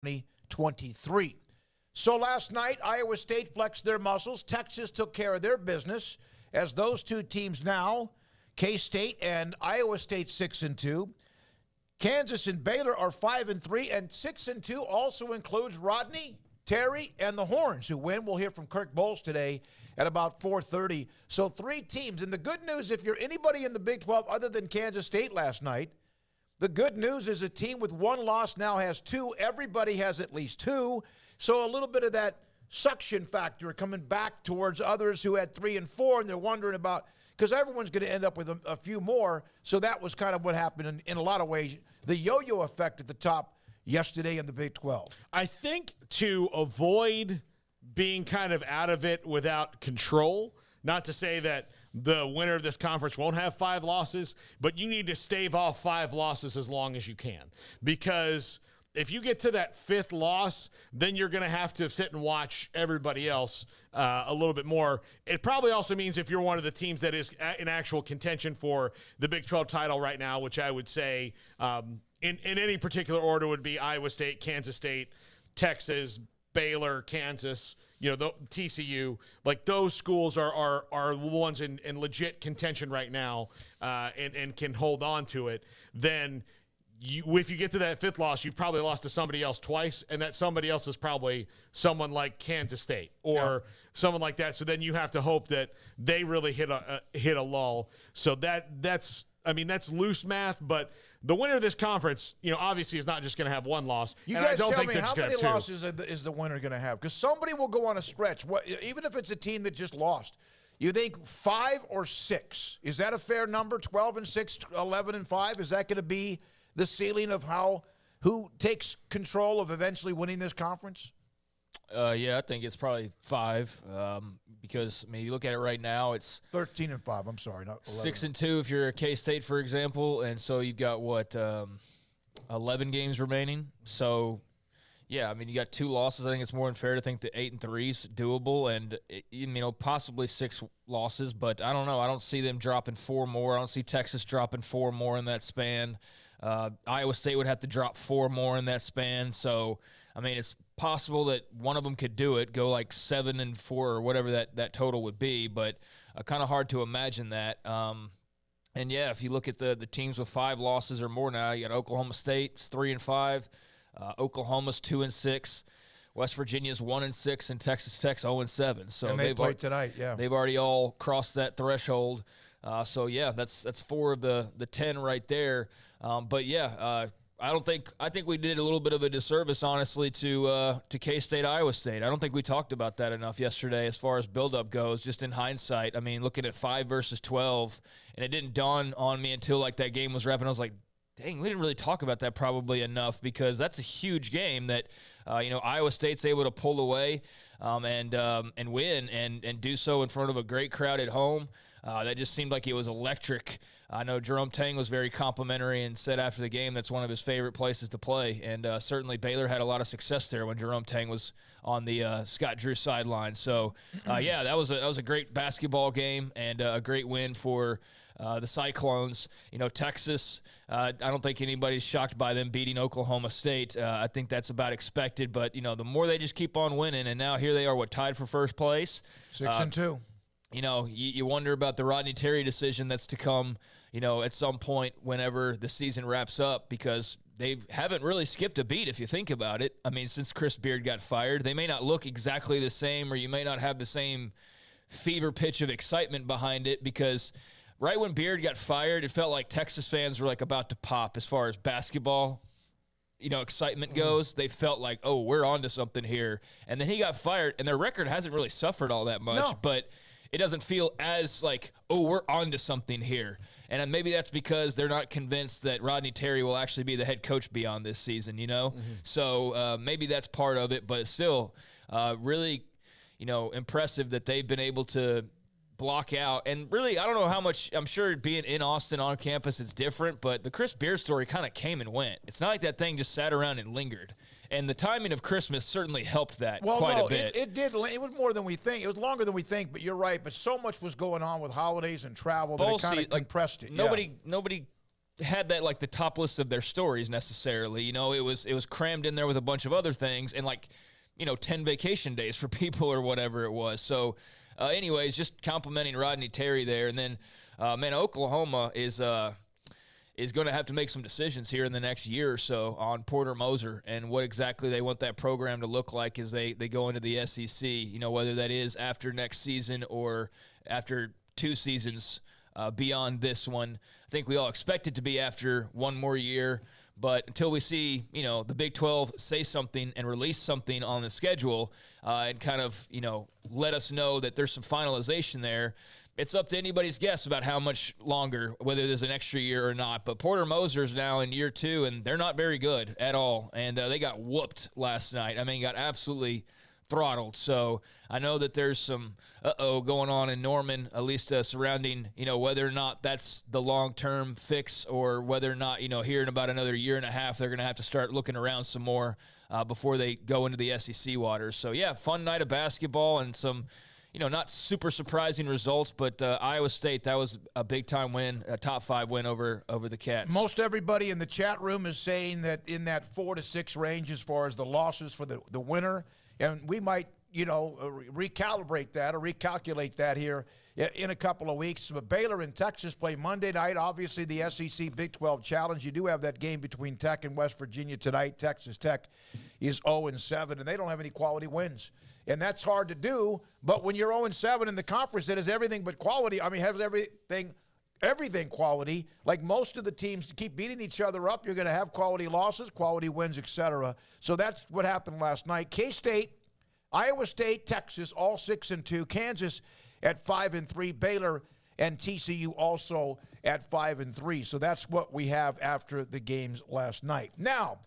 2023. So last night, Iowa State flexed their muscles. Texas took care of their business as those two teams now, K-State and Iowa State 6-2. Kansas and Baylor are 5-3, and 6-2 also includes Rodney, Terry, and the Horns, who win. We'll hear from Kirk Bowles today at about 4:30. So three teams. And the good news, if you're anybody in the Big 12 other than Kansas State last night, the good news is a team with one loss now has two. Everybody has at least two. So a little bit of that suction factor coming back towards others who had 3 and 4, and they're wondering about, because everyone's going to end up with a few more. So that was kind of what happened in a lot of ways. The yo-yo effect at the top yesterday in the Big 12. I think to avoid being kind of out of it without control, not to say that the winner of this conference won't have 5 losses, but you need to stave off 5 losses as long as you can. Because if you get to that 5th loss, then you're going to have to sit and watch everybody else a little bit more. It probably also means if you're one of the teams that is in actual contention for the Big 12 title right now, which I would say in any particular order would be Iowa State, Kansas State, Texas, Baylor, Kansas, the TCU, like those schools are the ones in legit contention right now and can hold on to it. Then if you get to that 5th loss, you've probably lost to somebody else twice, and that somebody else is probably someone like Kansas State or someone like that. So then you have to hope that they really hit a lull. So that's loose math, but the winner of this conference, obviously is not just going to have 1 loss. You guys tell me, how many losses is the winner going to have? Because somebody will go on a stretch, even if it's a team that just lost. You think 5 or 6? Is that a fair number? 12-6, 11-5? Is that going to be the ceiling of who takes control of eventually winning this conference? Yeah, I think it's probably 5 because, you look at it right now, it's 13-5. I'm sorry, not 11. 6-2 if you're a K-State, for example, and so you've got, 11 games remaining. So, yeah, you got 2 losses. I think it's more than fair to think that 8-3 is doable and, possibly 6 losses, but I don't know. I don't see them dropping 4 more. I don't see Texas dropping 4 more in that span. Iowa State would have to drop 4 more in that span. So, it's possible that one of them could do it, go like 7-4 or whatever that total would be, but kind of hard to imagine that. And yeah, if you look at the teams with 5 losses or more now, you got Oklahoma State, it's 3-5, Oklahoma's 2-6, West Virginia's 1-6, and Texas Tech's 0-7. So and they played tonight. Yeah, they've already all crossed that threshold. So yeah, that's 4 of the 10 right there. But yeah, I think we did a little bit of a disservice, honestly, to K-State, Iowa State. I don't think we talked about that enough yesterday as far as buildup goes, just in hindsight. Looking at 5 versus 12, and it didn't dawn on me until that game was wrapping. I was like, dang, we didn't really talk about that probably enough, because that's a huge game that Iowa State's able to pull away and win and do so in front of a great crowd at home. That just seemed like it was electric. I know Jerome Tang was very complimentary and said after the game that's one of his favorite places to play. And certainly Baylor had a lot of success there when Jerome Tang was on the Scott Drew sideline. So, yeah, that was a great basketball game and a great win for the Cyclones. Texas, I don't think anybody's shocked by them beating Oklahoma State. I think that's about expected. But, the more they just keep on winning, and now here they are, tied for first place. 6-2. You wonder about the Rodney Terry decision that's to come, at some point whenever the season wraps up, because they haven't really skipped a beat if you think about it. Since Chris Beard got fired, they may not look exactly the same, or you may not have the same fever pitch of excitement behind it, because right when Beard got fired, it felt like Texas fans were about to pop as far as basketball excitement goes. They felt like, oh, we're on to something here. And then he got fired, and their record hasn't really suffered all that much, but it doesn't feel as like, oh, we're on to something here. And maybe that's because they're not convinced that Rodney Terry will actually be the head coach beyond this season, So maybe that's part of it, but it's still really, impressive that they've been able to block out. And really, I don't know how much, I'm sure being in Austin on campus is different, but the Chris Beard story kind of came and went. It's not like that thing just sat around and lingered. And the timing of Christmas certainly helped that quite a bit. It did. It was more than we think. It was longer than we think, but you're right. But so much was going on with holidays and travel that it kind of compressed it. Nobody had that like the top list of their stories necessarily. You know, it was crammed in there with a bunch of other things and like, 10 vacation days for people or whatever it was. So anyways, just complimenting Rodney Terry there. And then, man, Oklahoma is going to have to make some decisions here in the next year or so on Porter Moser and what exactly they want that program to look like as they go into the SEC, whether that is after next season or after 2 seasons beyond this one. I think we all expect it to be after one more year, but until we see, the Big 12 say something and release something on the schedule and kind of, let us know that there's some finalization there, it's up to anybody's guess about how much longer, whether there's an extra year or not. But Porter Moser's now in year 2, and they're not very good at all. And they got whooped last night. I mean, got absolutely throttled. So I know that there's some going on in Norman, at least surrounding, whether or not that's the long-term fix or whether or not, here in about another year and a half, they're going to have to start looking around some more before they go into the SEC waters. So, yeah, fun night of basketball and some – not super surprising results, but Iowa State, that was a big-time win, a top 5 win over the Cats. Most everybody in the chat room is saying that in that 4 to 6 range as far as the losses for the winner, and we might, recalibrate that or recalculate that here in a couple of weeks. But Baylor and Texas play Monday night. Obviously, the SEC Big 12 Challenge. You do have that game between Tech and West Virginia tonight. Texas Tech is 0-7, and they don't have any quality wins. And that's hard to do, but when you're 0-7 in the conference that has everything but quality, has everything quality, like most of the teams keep beating each other up, you're going to have quality losses, quality wins, etc. So that's what happened last night. K-State, Iowa State, Texas, all 6-2. Kansas at 5-3. Baylor and TCU also at 5-3. So that's what we have after the games last night. Now,